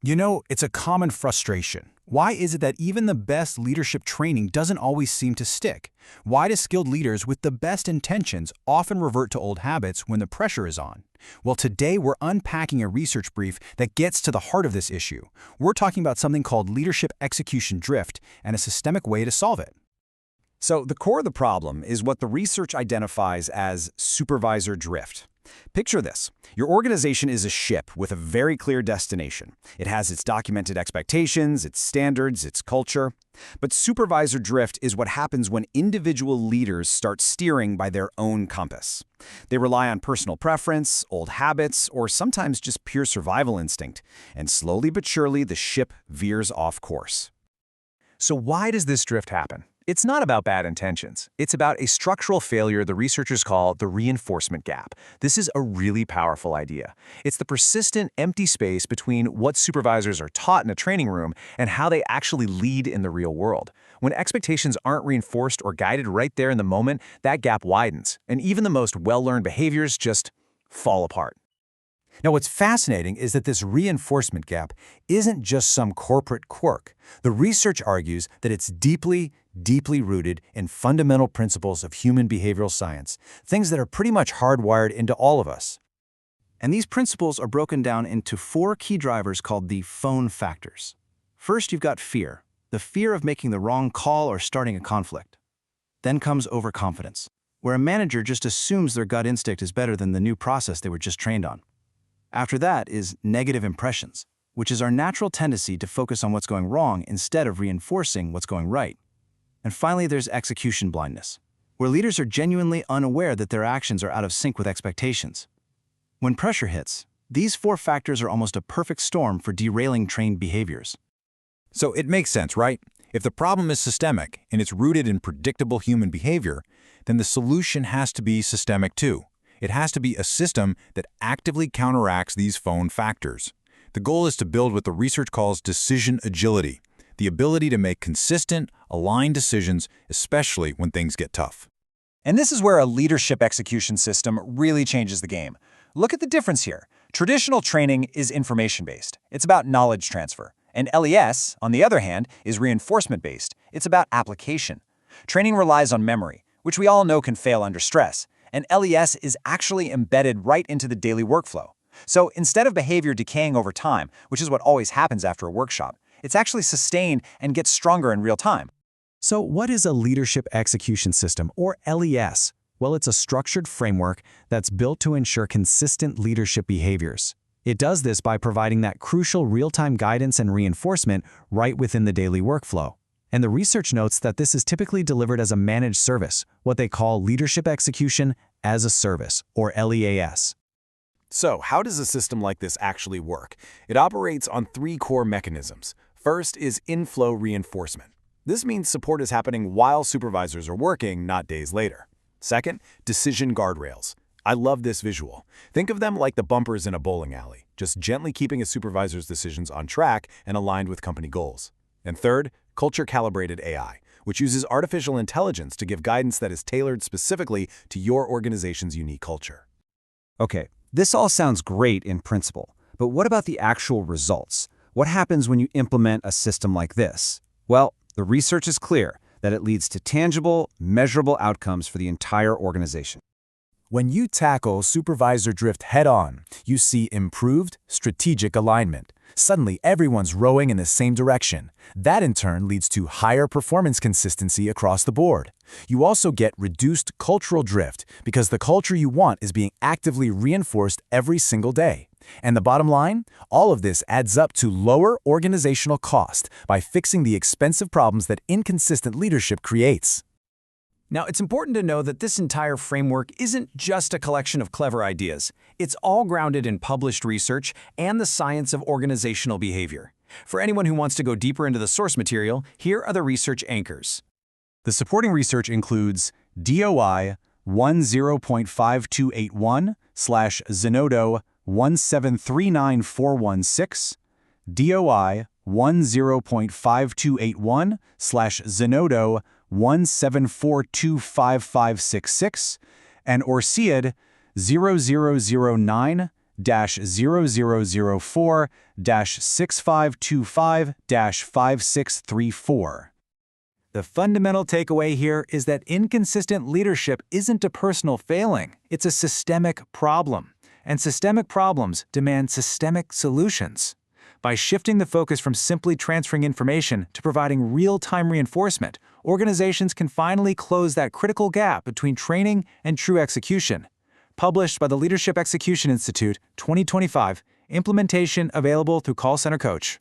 You know, it's a common frustration. Why is it that even the best leadership training doesn't always seem to stick? Why do skilled leaders with the best intentions often revert to old habits when the pressure is on? Well, today we're unpacking a research brief that gets to the heart of this issue. We're talking about something called leadership execution drift and a systemic way to solve it. So the core of the problem is what the research identifies as supervisor drift. Picture this. Your organization is a ship with a very clear destination. It has its documented expectations, its standards, its culture. But supervisor drift is what happens when individual leaders start steering by their own compass. They rely on personal preference, old habits, or sometimes just pure survival instinct. And slowly but surely, the ship veers off course. So why does this drift happen? It's not about bad intentions. It's about a structural failure the researchers call the reinforcement gap. This is a really powerful idea. It's the persistent empty space between what supervisors are taught in a training room and how they actually lead in the real world. When expectations aren't reinforced or guided right there in the moment, that gap widens, and even the most well-learned behaviors just fall apart. Now, what's fascinating is that this reinforcement gap isn't just some corporate quirk. The research argues that it's deeply rooted in fundamental principles of human behavioral science, things that are pretty much hardwired into all of us. And these principles are broken down into 4 key drivers called the FONE Factors. First, you've got fear, the fear of making the wrong call or starting a conflict. Then comes overconfidence, where a manager just assumes their gut instinct is better than the new process they were just trained on. After that is negative impressions, which is our natural tendency to focus on what's going wrong instead of reinforcing what's going right. And finally, there's execution blindness, where leaders are genuinely unaware that their actions are out of sync with expectations. When pressure hits, these 4 factors are almost a perfect storm for derailing trained behaviors. So it makes sense, right? If the problem is systemic and it's rooted in predictable human behavior, then the solution has to be systemic too. It has to be a system that actively counteracts these FONE factors. The goal is to build what the research calls decision agility, the ability to make consistent, aligned decisions, especially when things get tough. And this is where a leadership execution system really changes the game. Look at the difference here. Traditional training is information-based. It's about knowledge transfer. And LEaaS, on the other hand, is reinforcement-based. It's about application. Training relies on memory, which we all know can fail under stress. And LEaaS is actually embedded right into the daily workflow. So instead of behavior decaying over time, which is what always happens after a workshop, it's actually sustained and gets stronger in real time. So what is a leadership execution system, or LEaaS? Well, it's a structured framework that's built to ensure consistent leadership behaviors. It does this by providing that crucial real-time guidance and reinforcement right within the daily workflow. And the research notes that this is typically delivered as a managed service, what they call leadership execution as a service, or LEaaS. So how does a system like this actually work? It operates on 3 core mechanisms. First is inflow reinforcement. This means support is happening while supervisors are working, not days later. Second, decision guardrails. I love this visual. Think of them like the bumpers in a bowling alley, just gently keeping a supervisor's decisions on track and aligned with company goals. And third, culture-calibrated AI, which uses artificial intelligence to give guidance that is tailored specifically to your organization's unique culture. Okay, this all sounds great in principle, but what about the actual results? What happens when you implement a system like this? Well, the research is clear that it leads to tangible, measurable outcomes for the entire organization. When you tackle supervisor drift head-on, you see improved strategic alignment. Suddenly, everyone's rowing in the same direction. That in turn leads to higher performance consistency across the board. You also get reduced cultural drift because the culture you want is being actively reinforced every single day. And the bottom line? All of this adds up to lower organizational cost by fixing the expensive problems that inconsistent leadership creates. Now, it's important to know that this entire framework isn't just a collection of clever ideas. It's all grounded in published research and the science of organizational behavior. For anyone who wants to go deeper into the source material, here are the research anchors. The supporting research includes DOI 10.5281/Zenodo 1739416, DOI 10.5281/Zenodo 174255566, and ORCID 0009 0004-6525-5634. The fundamental takeaway here is that inconsistent leadership isn't a personal failing, it's a systemic problem. And systemic problems demand systemic solutions. By shifting the focus from simply transferring information to providing real-time reinforcement, organizations can finally close that critical gap between training and true execution. Published by the Leadership Execution Institute, 2025, implementation available through Call Center Coach.